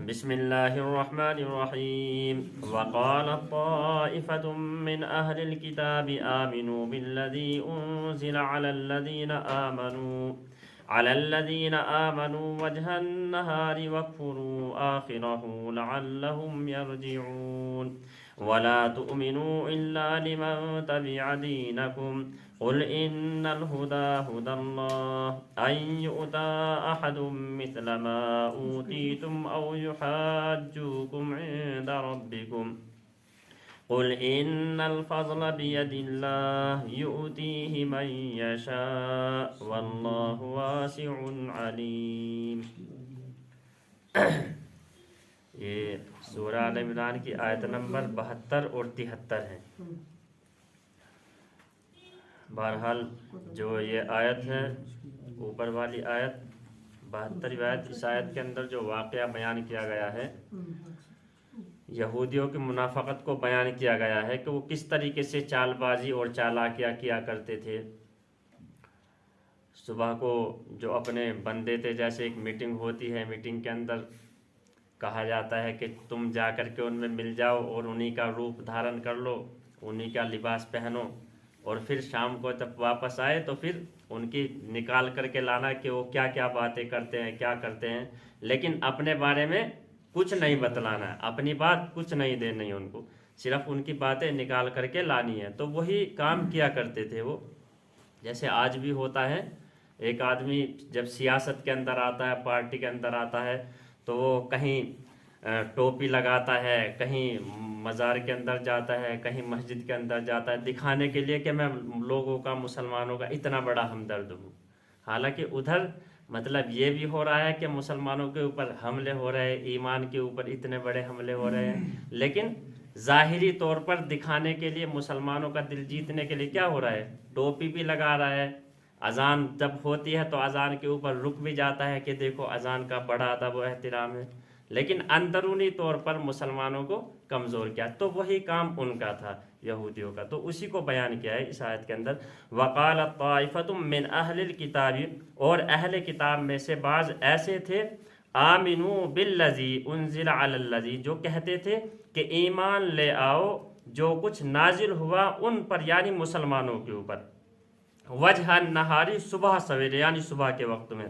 بسم الله الرحمن الرحيم وقال طائفة من أهل الكتاب آمنوا بالذي أنزل على الذين آمنوا وجه النهار واكفروا آخره لعلهم يرجعون ولا تؤمنوا إلا لمن تبع دينكم قل إن الهدى هدى الله أن يؤتى أحد مثل ما أوتيتم أو يحاجوكم عند ربكم قل إن الفضل بيد الله يؤتيه من يشاء والله واسع عليم. یہ سورہ آل عمران کی آیت نمبر 72 اور 73 ہے. بہرحال جو یہ آیت ہے اوپر والی آیت 72 آیت، اس آیت کے اندر جو واقعہ بیان کیا گیا ہے یہودیوں کی منافقت کو بیان کیا گیا ہے کہ وہ کس طریقے سے چال بازی اور چالاکیاں کیا کرتے تھے. صبح کو جو اپنے بندے تھے، جیسے ایک میٹنگ ہوتی ہے، میٹنگ کے اندر کہا جاتا ہے کہ تم جا کر کے ان میں مل جاؤ اور انہی کا روپ دھارن کر لو، انہی کا لباس پہنو، اور پھر شام کو جب واپس آئے تو پھر ان کی نکال کر کے لانا کہ وہ کیا کیا باتیں کرتے ہیں، کیا کرتے ہیں، لیکن اپنے بارے میں کچھ نہیں بتلانا ہے، اپنی بات کچھ نہیں دینی ہے ان کو، صرف ان کی باتیں نکال کر کے لانی ہے. تو وہی کام کیا کرتے تھے وہ، جیسے آج بھی ہوتا ہے. ایک آدمی جب سیاست کے اندر آتا ہے، پارٹی کے اندر آتا ہے، تو وہ کہیں ٹوپی لگاتا ہے، کہیں مزار کے اندر جاتا ہے، کہیں مسجد کے اندر جاتا ہے، دکھانے کے لیے کہ میں لوگوں کا، مسلمانوں کا اتنا بڑا ہمدرد ہوں. حالانکہ ادھر مطلب یہ بھی ہو رہا ہے کہ مسلمانوں کے اوپر حملے ہو رہے ہیں، ایمان کے اوپر اتنے بڑے حملے ہو رہے ہیں، لیکن ظاہری طور پر دکھانے کے لیے، مسلمانوں کا دل جیتنے کے لیے کیا ہو رہا ہے، ٹوپی بھی لگا رہا ہے. اذان جب ہوتی ہے تو اذان کے اوپر رک بھی جاتا ہے کہ دیکھو اذان کا بڑا ادب و احترام ہے، لیکن اندرونی طور پر مسلمانوں کو کمزور کیا. تو وہی کام ان کا تھا، یہودیوں کا. تو اسی کو بیان کیا ہے اس آیت کے اندر. وَقَالَ طَائِفَةٌ مِّنْ أَهْلِ الْكِتَابِ، اور اہل کتاب میں سے بعض ایسے تھے، آمنوا بالذی انزل علی الذی، جو کہتے تھے کہ ایمان لے آؤ جو کچھ نازل ہوا ان پر، یعنی مسلمانوں کے اوپر، وجہ النہاری، صبح سویرے یعنی صبح کے وقت میں،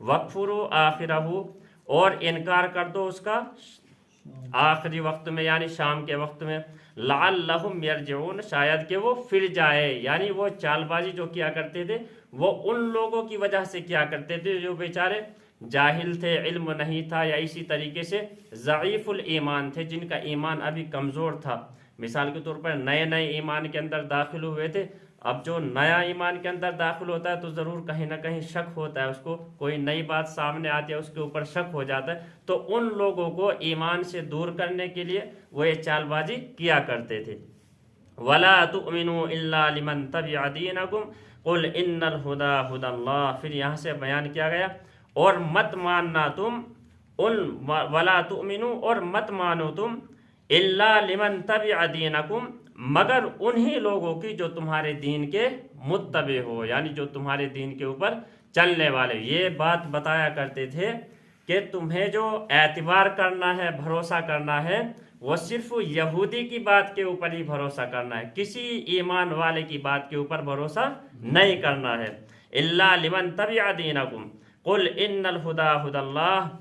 وَاکْفُرُوا آخِرَہُ، اور انکار کر دو اس کا آخری وقت میں یعنی شام کے وقت میں، لعلہم یرجعون، شاید کہ وہ پھر جائے. یعنی وہ چال بازی جو کیا کرتے تھے وہ ان لوگوں کی وجہ سے کیا کرتے تھے جو بیچارے جاہل تھے، علم نہیں تھا، یا اسی طریقے سے ضعیف الایمان تھے، جن کا ایمان ابھی کمزور تھا. مثال کے طور پر نئے نئے ایمان کے اندر داخل ہوئے تھے. اب جو نیا ایمان کے اندر داخل ہوتا ہے تو ضرور کہیں نہ کہیں شک ہوتا ہے، اس کو کوئی نئی بات سامنے آتی ہے اس کے اوپر شک ہو جاتا ہے. تو ان لوگوں کو ایمان سے دور کرنے کے لیے وہ یہ چال بازی کیا کرتے تھے. وَلَا تُؤْمِنُوا إِلَّا لِمَنْ تَبِعَ دِينَكُمْ قُلْ إِنَّ الْهُدَى هُدَى اللَّهِ. پھر یہاں سے بیان کیا گیا، اور مت ماننا تم، وَلَا تُؤْمِنُوا، اور مت مانو تم، إِلَّا لِمَنْ تَبِعَ دِينَكُمْ، مگر انہی لوگوں کی جو تمہارے دین کے متبع ہو، یعنی جو تمہارے دین کے اوپر چلنے والے. یہ بات بتایا کرتے تھے کہ تمہیں جو اعتبار کرنا ہے، بھروسہ کرنا ہے، وہ صرف یہودی کی بات کے اوپر ہی بھروسہ کرنا ہے، کسی ایمان والے کی بات کے اوپر بھروسہ نہیں کرنا ہے. إِلَّا لِمَنْ تَبِعَ دِينَكُمْ قُلْ إِنَّ الْهُدَى هُدَى اللَّهِ.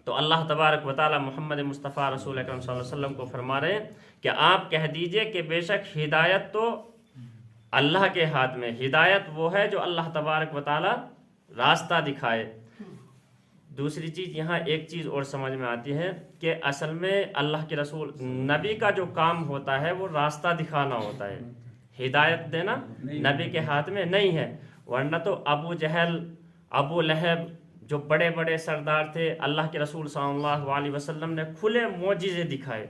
تو اللہ تبارک و تعالی محمد مصطفیٰ رسول اکرم صلی اللہ علیہ وسلم کو فرما رہے ہیں کہ آپ کہہ دیجئے کہ بے شک ہدایت تو اللہ کے ہاتھ میں، ہدایت وہ ہے جو اللہ تبارک و تعالی راستہ دکھائے. دوسری چیز یہاں ایک چیز اور سمجھ میں آتی ہے کہ اصل میں اللہ کے رسول، نبی کا جو کام ہوتا ہے وہ راستہ دکھانا ہوتا ہے، ہدایت دینا نبی کے ہاتھ میں نہیں ہے. ورنہ تو ابو جہل، ابو لہب، جو بڑے بڑے سردار تھے، اللہ کے رسول صلی اللہ علیہ وسلم نے کھلے معجزے دکھائے،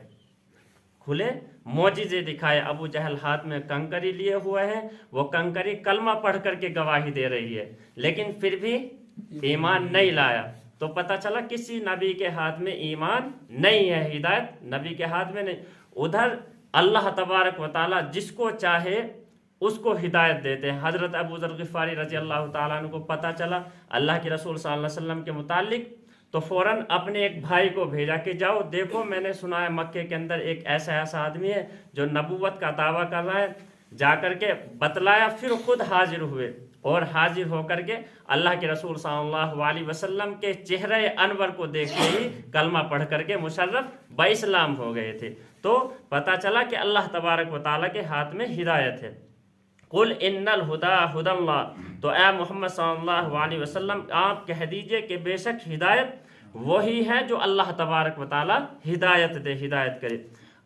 کھلے معجزے دکھائے. ابو جہل ہاتھ میں کنکری لیے ہوئے ہیں، وہ کنکری کلمہ پڑھ کر کے گواہی دے رہی ہے، لیکن پھر بھی ایمان نہیں لایا. تو پتہ چلا کسی نبی کے ہاتھ میں ایمان نہیں ہے، ہدایت نبی کے ہاتھ میں نہیں. ادھر اللہ تبارک و تعالی جس کو چاہے اس کو ہدایت دیتے ہیں. حضرت ابو ذر غفاری رضی اللہ تعالیٰ عنہ کو پتہ چلا اللہ کے رسول صلی اللہ علیہ وسلم کے متعلق، تو فوراً اپنے ایک بھائی کو بھیجا کہ جاؤ دیکھو، میں نے سنا ہے مکے کے اندر ایک ایسا آدمی ہے جو نبوت کا دعویٰ کر رہا ہے، جا کر کے بتلایا، پھر خود حاضر ہوئے اور حاضر ہو کر کے اللہ کے رسول صلی اللہ علیہ وسلم کے چہرے انور کو دیکھتے ہی کلمہ پڑھ کر کے مشرف باسلام ہو گئے تھے۔ تو پتہ چلا کہ اللہ تبارک و تعالیٰ کے ہاتھ میں ہدایت ہے۔ قل ان الہدی ھدی اللہ، تو اے محمد صلی اللہ علیہ وسلم آپ کہہ دیجئے کہ بے شک ہدایت وہی ہے جو اللہ تبارک و تعالیٰ ہدایت دے، ہدایت کرے۔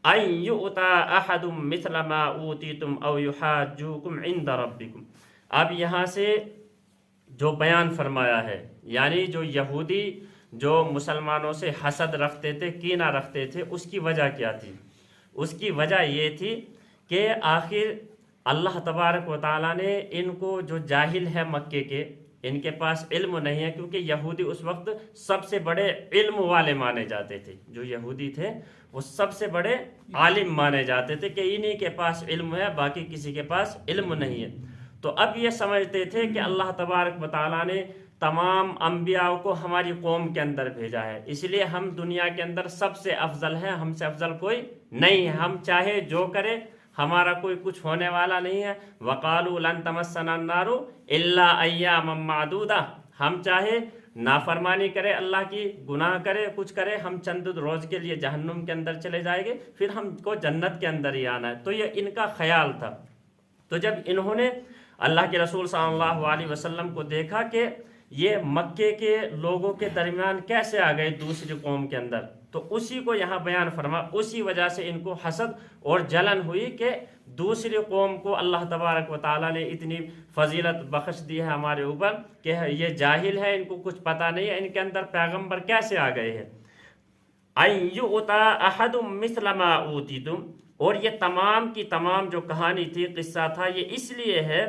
ان یؤتی احد مثل ما اوتیتم او یحاجوکم عند ربکم، اب یہاں سے جو بیان فرمایا ہے، یعنی جو یہودی جو مسلمانوں سے حسد رکھتے تھے، کینہ رکھتے تھے، اس کی وجہ کیا تھی؟ اس کی وجہ یہ تھی کہ آخر اللہ تبارک و تعالیٰ نے ان کو، جو جاہل ہے مکے کے، ان کے پاس علم نہیں ہے، کیونکہ یہودی اس وقت سب سے بڑے علم والے مانے جاتے تھے، جو یہودی تھے وہ سب سے بڑے عالم مانے جاتے تھے کہ انہی کے پاس علم ہے، باقی کسی کے پاس علم نہیں ہے۔ تو اب یہ سمجھتے تھے کہ اللہ تبارک و تعالیٰ نے تمام انبیاء کو ہماری قوم کے اندر بھیجا ہے، اس لیے ہم دنیا کے اندر سب سے افضل ہیں، ہم سے افضل کوئی نہیں ہے، ہم چاہے جو کرے ہمارا کوئی کچھ ہونے والا نہیں ہے۔ وَقَالُوا لَن تَمَسَّنَا النَّارُ إِلَّا أَيَّامًا مَّعْدُودَةً، ہم چاہے نافرمانی کرے، اللہ کی گناہ کرے، کچھ کرے، ہم چند روز کے لیے جہنم کے اندر چلے جائیں گے، پھر ہم کو جنت کے اندر ہی آنا ہے۔ تو یہ ان کا خیال تھا۔ تو جب انہوں نے اللہ کے رسول صلی اللہ علیہ وسلم کو دیکھا کہ یہ مکے کے لوگوں کے درمیان کیسے آ گئے دوسری قوم کے اندر، تو اسی کو یہاں بیان فرما، اسی وجہ سے ان کو حسد اور جلن ہوئی کہ دوسری قوم کو اللہ تبارک و تعالیٰ نے اتنی فضیلت بخش دی ہے ہمارے اوپر کہ یہ جاہل ہے، ان کو کچھ پتہ نہیں ہے، ان کے اندر پیغمبر کیسے آ گئے ہیں۔ ان یؤتی احد مثل ما اوتیتم، اور یہ تمام کی تمام جو کہانی تھی، قصہ تھا، یہ اس لیے ہے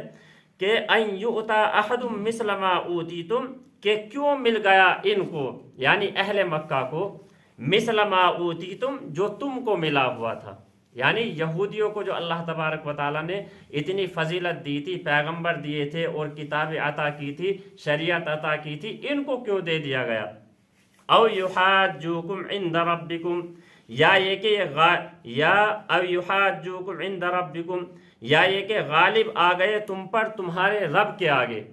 کہ ان یؤتی احد مثل ما اوتیتم، کہ کیوں مل گیا ان کو، یعنی اہل مکہ کو، مثل ما اوتیتم، جو تم کو ملا ہوا تھا، یعنی یہودیوں کو جو اللہ تبارک و تعالیٰ نے اتنی فضیلت دی تھی، پیغمبر دیے تھے اور کتابیں عطا کی تھی، شریعت عطا کی تھی، ان کو کیوں دے دیا گیا؟ او یحاجوکم عند ربکم، یا یہ کہ او یحاجوکم عند ربکم، یا یہ کہ غالب آ گئے تم پر تمہارے رب کے آگے،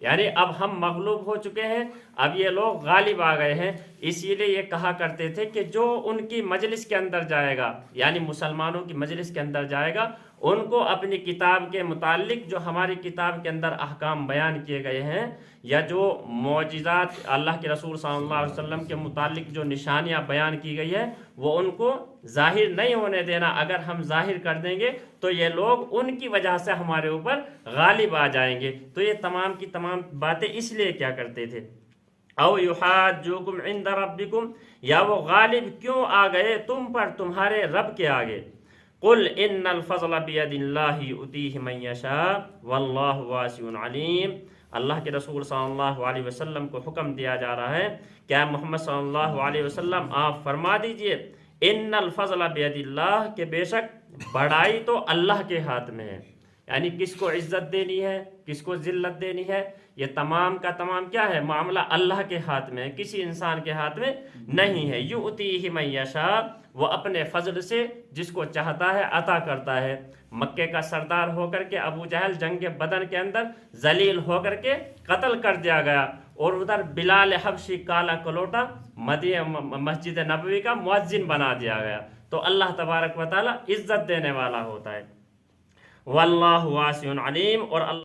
یعنی اب ہم مغلوب ہو چکے ہیں، اب یہ لوگ غالب آ گئے ہیں، اسی لیے یہ کہا کرتے تھے کہ جو ان کی مجلس کے اندر جائے گا، یعنی مسلمانوں کی مجلس کے اندر جائے گا، ان کو اپنی کتاب کے متعلق جو ہماری کتاب کے اندر احکام بیان کیے گئے ہیں، یا جو معجزات اللہ کے رسول صلی اللہ علیہ وسلم کے متعلق جو نشانیاں بیان کی گئی ہیں، وہ ان کو ظاہر نہیں ہونے دینا۔ اگر ہم ظاہر کر دیں گے تو یہ لوگ ان کی وجہ سے ہمارے اوپر غالب آ جائیں گے۔ تو یہ تمام کی تمام باتیں اس لیے کیا کرتے تھے، او یحاجوکم عند ربکم، یا وہ غالب کیوں آ گئے تم پر تمہارے رب کے آگے۔ قل ان الفضل بید اللہ یؤتیہ من یشاء واللہ واسع علیم، اللہ کے رسول صلی اللہ علیہ وسلم کو حکم دیا جا رہا ہے کہ اے محمد صلی اللہ علیہ وسلم آپ فرما دیجئے، ان الفضل بید اللہ، کہ بے شک بڑائی تو اللہ کے ہاتھ میں ہے، یعنی کس کو عزت دینی ہے، کس کو ذلت دینی ہے، یہ تمام کا تمام کیا ہے، معاملہ اللہ کے ہاتھ میں ہے، کسی انسان کے ہاتھ میں نہیں ہے۔ یؤتیہ من یشاء، وہ اپنے فضل سے جس کو چاہتا ہے عطا کرتا ہے۔ مکے کا سردار ہو کر کے ابو جہل جنگ بدر کے اندر ذلیل ہو کر کے قتل کر دیا گیا، اور ادھر بلال حبشی کالا کلوٹا مسجد نبوی کا مؤذن بنا دیا گیا۔ تو اللہ تبارک و تعالی عزت دینے والا ہوتا ہے۔ واللہ واسع علیم، اور اللہ